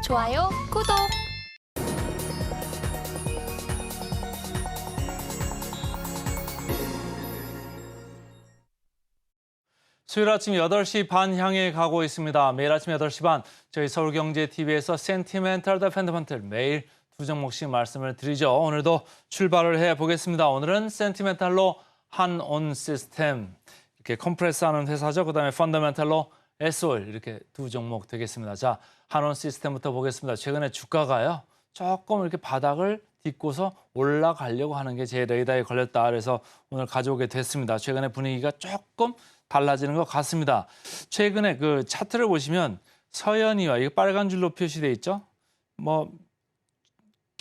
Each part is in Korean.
좋아요, 구독. 수요일 아침 8시 반 향해 가고 있습니다. 매일 아침 8시 반 저희 서울경제TV에서 센티멘탈 더 펀더멘털 매일 두 종목씩 말씀을 드리죠. 오늘도 출발을 해보겠습니다. 오늘은 센티멘탈로 한온 시스템, 이렇게 컴프레스하는 회사죠. 그다음에 펀더멘탈로 S-오일 이렇게 두 종목 되겠습니다. 자, 한온 시스템부터 보겠습니다. 최근에 주가가요. 조금 이렇게 바닥을 딛고서 올라가려고 하는 게 제 레이더에 걸렸다. 그래서 오늘 가져오게 됐습니다. 최근에 분위기가 조금 달라지는 것 같습니다. 최근에 그 차트를 보시면 서연이와 이거 빨간 줄로 표시돼 있죠. 뭐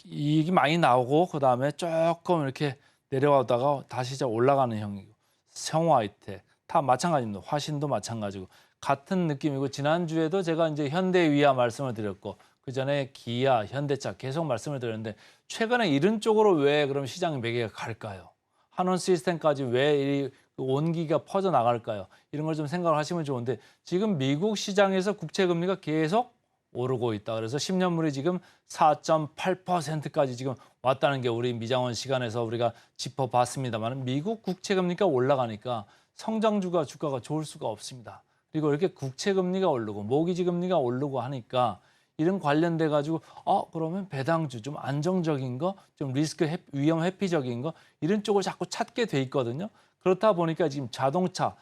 이익이 많이 나오고 그다음에 조금 이렇게 내려가다가 다시 올라가는 형이고 성화이텍 다 마찬가지입니다. 화신도 마찬가지고 같은 느낌이고 지난주에도 제가 이제 현대위아 말씀을 드렸고 그전에 기아, 현대차 계속 말씀을 드렸는데 최근에 이런 쪽으로 왜 그럼 시장 매개가 갈까요? 한원 시스템까지 왜 이 온기가 퍼져 나갈까요? 이런 걸 좀 생각을 하시면 좋은데 지금 미국 시장에서 국채 금리가 계속 오르고 있다. 그래서 10년물이 지금 4.8%까지 지금 왔다는 게 우리 미장원 시간에서 우리가 짚어봤습니다만 미국 국채 금리가 올라가니까 성장주가 주가가 좋을 수가 없습니다. 그리고 이렇게 국채 금리가 오르고 모기지 금리가 오르고 하니까 이런 관련돼 가지고 그러면 배당주 좀 안정적인 거, 좀 리스크 위험 회피적인 거 이런 쪽을 자꾸 찾게 돼 있거든요. 그렇다 보니까 지금 자동차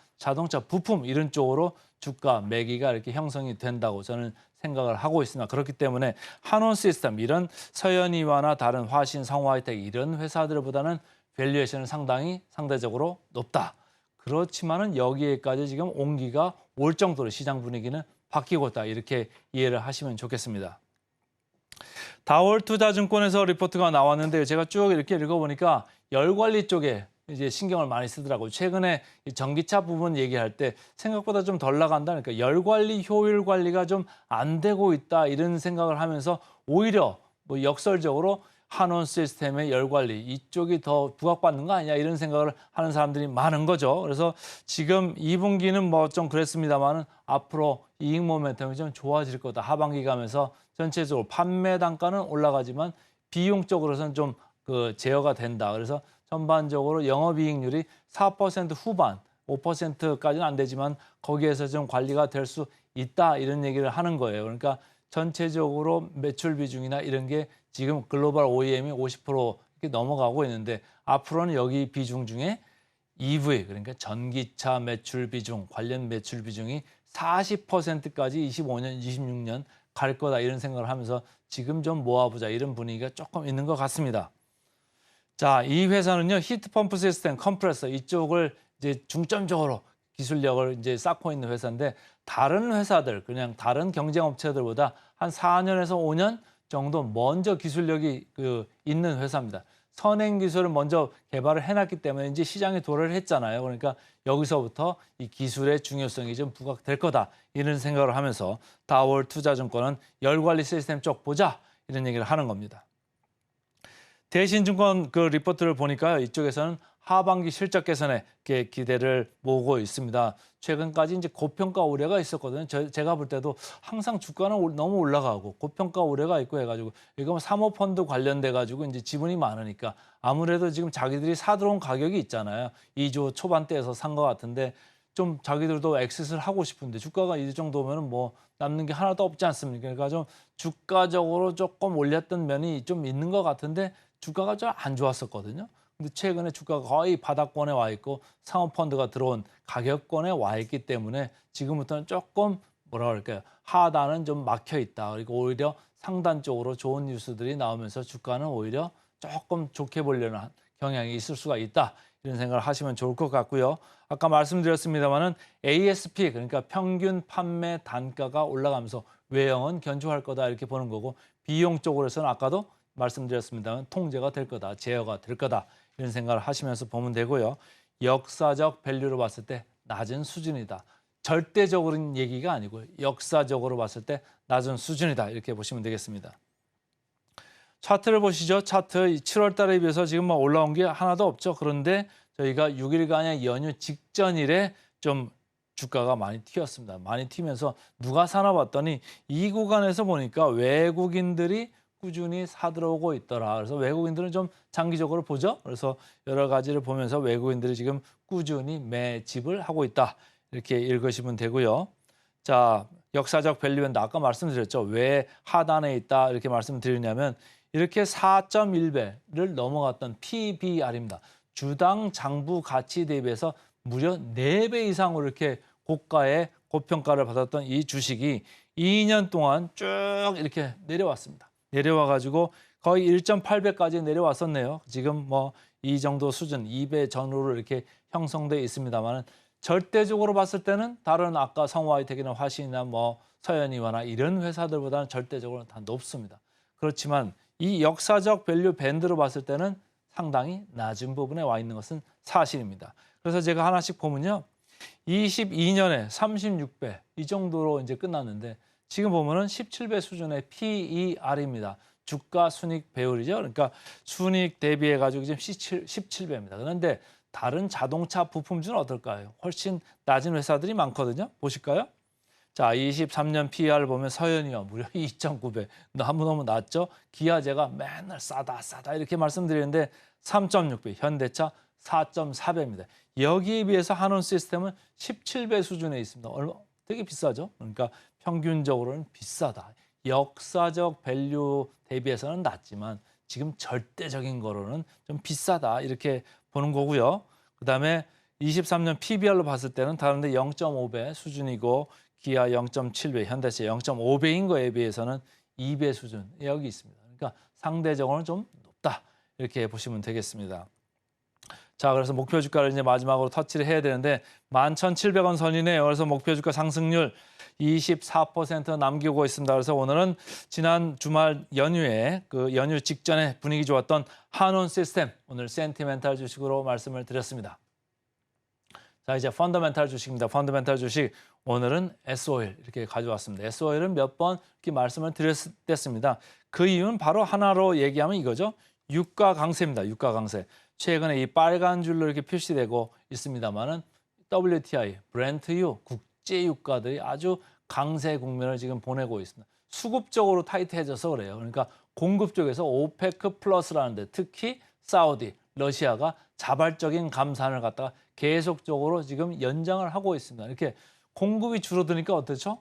부품 이런 쪽으로 주가 매기가 이렇게 형성이 된다고 저는 생각을 하고 있습니다. 그렇기 때문에 한원 시스템 이런 서현이와나 다른 화신, 성화이텍 이런 회사들보다는 밸류에이션은 상대적으로 높다. 그렇지만은 여기에까지 지금 온기가 올 정도로 시장 분위기는 바뀌고 있다. 이렇게 이해를 하시면 좋겠습니다. 다월투자증권에서 리포트가 나왔는데 제가 쭉 이렇게 읽어보니까 열관리 쪽에 이제 신경을 많이 쓰더라고요. 최근에 전기차 부분 얘기할 때 생각보다 좀 덜 나간다. 그러니까 열관리 효율 관리가 좀 안 되고 있다 이런 생각을 하면서 오히려 뭐 역설적으로 한원 시스템의 열관리 이쪽이 더 부각받는 거 아니냐 이런 생각을 하는 사람들이 많은 거죠. 그래서 지금 2분기는 뭐 좀 그랬습니다만은 앞으로 이익 모멘텀이 좀 좋아질 거다. 하반기 가면서 전체적으로 판매 단가는 올라가지만 비용적으로서는 좀 그 제어가 된다. 그래서 전반적으로 영업이익률이 4% 후반, 5%까지는 안 되지만 거기에서 좀 관리가 될 수 있다 이런 얘기를 하는 거예요. 그러니까 전체적으로 매출 비중이나 이런 게 지금 글로벌 OEM이 50% 이렇게 넘어가고 있는데 앞으로는 여기 비중 중에 EV 그러니까 전기차 매출 비중, 관련 매출 비중이 40%까지 25년, 26년 갈 거다 이런 생각을 하면서 지금 좀 모아보자 이런 분위기가 조금 있는 것 같습니다. 자, 이 회사는요 히트펌프 시스템, 컴프레서 이쪽을 이제 중점적으로 기술력을 이제 쌓고 있는 회사인데 다른 회사들 그냥 다른 경쟁 업체들보다 한 4년에서 5년 정도 먼저 기술력이 있는 회사입니다. 선행 기술을 먼저 개발을 해놨기 때문에 이제 시장에 도래를 했잖아요. 그러니까 여기서부터 이 기술의 중요성이 좀 부각될 거다 이런 생각을 하면서 다월투자증권은 열관리 시스템 쪽 보자 이런 얘기를 하는 겁니다. 대신증권 그 리포트를 보니까 이쪽에서는 하반기 실적 개선에 기대를 모으고 있습니다. 최근까지 이제 고평가 우려가 있었거든요. 제가 볼 때도 항상 주가는 너무 올라가고 고평가 우려가 있고 해가지고 이거 사모펀드 관련돼 가지고 이제 지분이 많으니까 아무래도 지금 자기들이 사들어온 가격이 있잖아요. 2조 초반대에서 산 것 같은데 좀 자기들도 엑싯을 하고 싶은데 주가가 이 정도면은 뭐 남는 게 하나도 없지 않습니까? 그러니까 좀 주가적으로 조금 올렸던 면이 좀 있는 것 같은데 주가가 좀 안 좋았었거든요. 근데 최근에 주가가 거의 바닥권에 와 있고 상호펀드가 들어온 가격권에 와 있기 때문에 지금부터는 조금 뭐라 그럴까요? 하단은 좀 막혀 있다. 그리고 오히려 상단 쪽으로 좋은 뉴스들이 나오면서 주가는 오히려 조금 좋게 보려는 경향이 있을 수가 있다. 이런 생각을 하시면 좋을 것 같고요. 아까 말씀드렸습니다마는 ASP 그러니까 평균 판매 단가가 올라가면서 외형은 견조할 거다 이렇게 보는 거고 비용 쪽으로서는 아까도 말씀드렸습니다만 통제가 될 거다, 제어가 될 거다 이런 생각을 하시면서 보면 되고요. 역사적 밸류로 봤을 때 낮은 수준이다. 절대적으로는 얘기가 아니고요. 역사적으로 봤을 때 낮은 수준이다 이렇게 보시면 되겠습니다. 차트를 보시죠. 차트 7월 달에 비해서 지금 뭐 올라온 게 하나도 없죠. 그런데 저희가 6일간의 연휴 직전일에 좀 주가가 많이 튀었습니다. 많이 튀면서 누가 사나 봤더니 이 구간에서 보니까 외국인들이 꾸준히 사들어오고 있더라. 그래서 외국인들은 좀 장기적으로 보죠. 그래서 여러 가지를 보면서 외국인들이 지금 꾸준히 매집을 하고 있다. 이렇게 읽으시면 되고요. 자, 역사적 밸류밴드 아까 말씀드렸죠. 왜 하단에 있다 이렇게 말씀드리냐면 이렇게 4.1배를 넘어갔던 PBR입니다. 주당 장부 가치 대비해서 무려 4배 이상으로 이렇게 고가의 고평가를 받았던 이 주식이 2년 동안 쭉 이렇게 내려왔습니다. 내려와 가지고 거의 1.8배까지 내려왔었네요. 지금 뭐 이 정도 수준 2배 전후로 이렇게 형성돼 있습니다만 절대적으로 봤을 때는 다른 아까 성화이텍이나 화신이나 뭐 서현이와나 이런 회사들보다는 절대적으로 다 높습니다. 그렇지만 이 역사적 밸류 밴드로 봤을 때는 상당히 낮은 부분에 와 있는 것은 사실입니다. 그래서 제가 하나씩 보면요. 22년에 36배 이 정도로 이제 끝났는데 지금 보면은 17배 수준의 PER입니다. 주가 순익 배율이죠. 그러니까 순익 대비해 가지고 지금 17배입니다. 그런데 다른 자동차 부품주는 어떨까요? 훨씬 낮은 회사들이 많거든요. 보실까요? 자, 23년 PER을 보면 서현이와 무려 2.9배. 너무 낮죠? 기아제가 맨날 싸다 이렇게 말씀드리는데 3.6배, 현대차 4.4배입니다. 여기에 비해서 한원 시스템은 17배 수준에 있습니다. 되게 비싸죠? 그러니까 평균적으로는 비싸다. 역사적 밸류 대비해서는 낮지만 지금 절대적인 거로는 좀 비싸다 이렇게 보는 거고요. 그다음에 23년 PBR로 봤을 때는 다른데 0.5배 수준이고 기아 0.7배, 현대차 0.5배인 거에 비해서는 2배 수준 여기 있습니다. 그러니까 상대적으로는 좀 높다 이렇게 보시면 되겠습니다. 자, 그래서 목표 주가를 이제 마지막으로 터치를 해야 되는데 11,700원 선이네요. 그래서 목표 주가 상승률 24% 남기고 있습니다. 그래서 오늘은 지난 주말 연휴에 그 연휴 직전에 분위기 좋았던 한원 시스템 오늘 센티멘탈 주식으로 말씀을 드렸습니다. 자, 이제 펀더멘탈 주식입니다. 펀더멘탈 주식 오늘은 S-오일 이렇게 가져왔습니다. S-오일은 몇 번 이렇게 말씀을 드렸습니다. 그 이유는 바로 하나로 얘기하면 이거죠. 유가 강세입니다. 유가 강세. 최근에 이 빨간 줄로 이렇게 표시되고 있습니다만은 WTI, 브렌트유, 국제 유가들이 아주 강세 국면을 지금 보내고 있습니다. 수급적으로 타이트해져서 그래요. 그러니까 공급 쪽에서 오페크 플러스라는데 특히 사우디, 러시아가 자발적인 감산을 갖다가 계속적으로 지금 연장을 하고 있습니다. 이렇게 공급이 줄어드니까 어떻죠?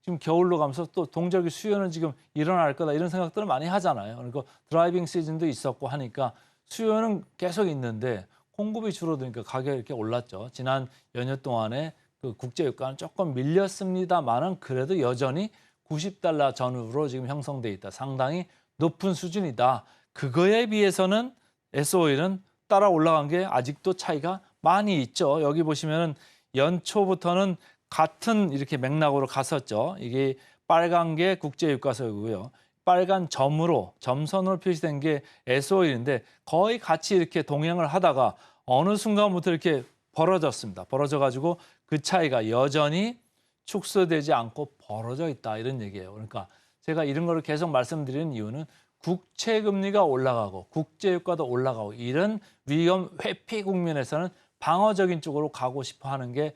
지금 겨울로 가면서 또 동절기 수요는 지금 일어날 거다 이런 생각들을 많이 하잖아요. 그러니까 드라이빙 시즌도 있었고 하니까 수요는 계속 있는데 공급이 줄어드니까 가격이 이렇게 올랐죠. 지난 연휴 동안에 그 국제 유가는 조금 밀렸습니다만은 그래도 여전히 90달러 전후로 지금 형성돼 있다. 상당히 높은 수준이다. 그거에 비해서는 S-오일은 따라 올라간 게 아직도 차이가 많이 있죠. 여기 보시면은 연초부터는 같은 이렇게 맥락으로 갔었죠. 이게 빨간 게 국제 유가서고요. 빨간 점선으로 표시된 게 S-오일인데 거의 같이 이렇게 동행을 하다가 어느 순간부터 이렇게 벌어졌습니다. 벌어져가지고 그 차이가 여전히 축소되지 않고 벌어져 있다 이런 얘기예요. 그러니까 제가 이런 거를 계속 말씀드리는 이유는 국채 금리가 올라가고 국제 유가도 올라가고 이런 위험 회피 국면에서는 방어적인 쪽으로 가고 싶어 하는 게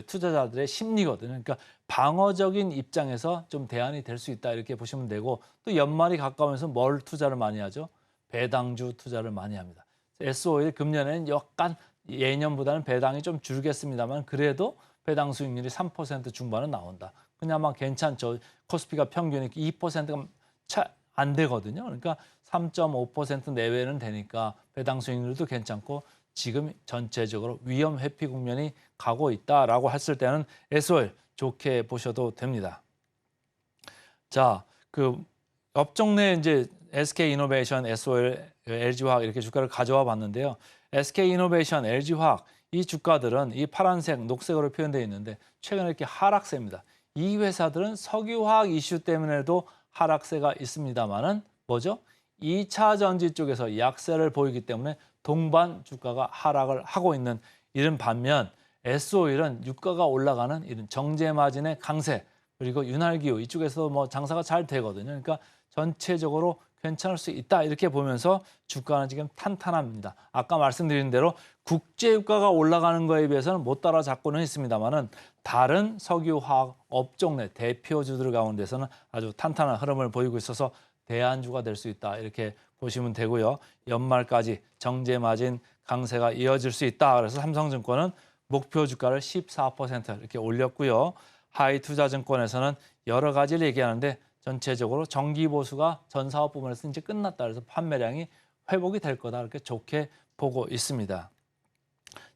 투자자들의 심리거든요. 그러니까 방어적인 입장에서 좀 대안이 될 수 있다 이렇게 보시면 되고 또 연말이 가까우면서 뭘 투자를 많이 하죠? 배당주 투자를 많이 합니다. S-오일 금년에는 약간 예년보다는 배당이 좀 줄겠습니다만 그래도 배당 수익률이 3% 중반은 나온다. 그나마 괜찮죠. 코스피가 평균이 2%가 안 되거든요. 그러니까 3.5% 내외는 되니까 배당 수익률도 괜찮고 지금 전체적으로 위험 회피 국면이 가고 있다라고 했을 때는 S-오일 좋게 보셔도 됩니다. 자, 그 업종 내 이제 SK이노베이션, S-오일, LG화학 이렇게 주가를 가져와 봤는데요. SK이노베이션, LG화학 이 주가들은 이 파란색, 녹색으로 표현되어 있는데 최근에 이렇게 하락세입니다. 이 회사들은 석유화학 이슈 때문에도 하락세가 있습니다만은 뭐죠? 2차 전지 쪽에서 약세를 보이기 때문에 동반 주가가 하락을 하고 있는 이런 반면 S-오일은 유가가 올라가는 이런 정제 마진의 강세 그리고 윤활기유 이쪽에서 뭐 장사가 잘 되거든요. 그러니까 전체적으로 괜찮을 수 있다 이렇게 보면서 주가는 지금 탄탄합니다. 아까 말씀드린 대로 국제유가가 올라가는 거에 비해서는 못 따라잡고는 있습니다만은 다른 석유화학 업종 내 대표주들 가운데서는 아주 탄탄한 흐름을 보이고 있어서 대안주가 될 수 있다 이렇게 보시면 되고요. 연말까지 정제 마진 강세가 이어질 수 있다. 그래서 삼성증권은 목표 주가를 14% 이렇게 올렸고요. 하이투자증권에서는 여러 가지를 얘기하는데 전체적으로 정기 보수가 전 사업 부문에서 이제 끝났다. 그래서 판매량이 회복이 될 거다. 이렇게 좋게 보고 있습니다.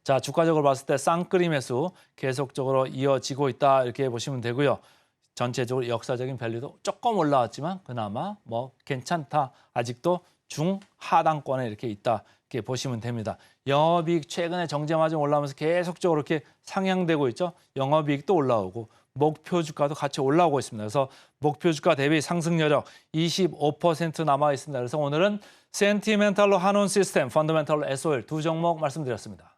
자, 주가적으로 봤을 때 쌍끌이 매수 계속적으로 이어지고 있다. 이렇게 보시면 되고요. 전체적으로 역사적인 밸류도 조금 올라왔지만 그나마 뭐 괜찮다. 아직도 중하단권에 이렇게 있다. 이렇게 보시면 됩니다. 영업이익 최근에 정제마진 올라오면서 계속적으로 이렇게 상향되고 있죠. 영업이익도 올라오고 목표 주가도 같이 올라오고 있습니다. 그래서 목표 주가 대비 상승 여력 25% 남아 있습니다. 그래서 오늘은 센티멘탈로 한온 시스템, 펀더멘탈로 SOL 두 종목 말씀드렸습니다.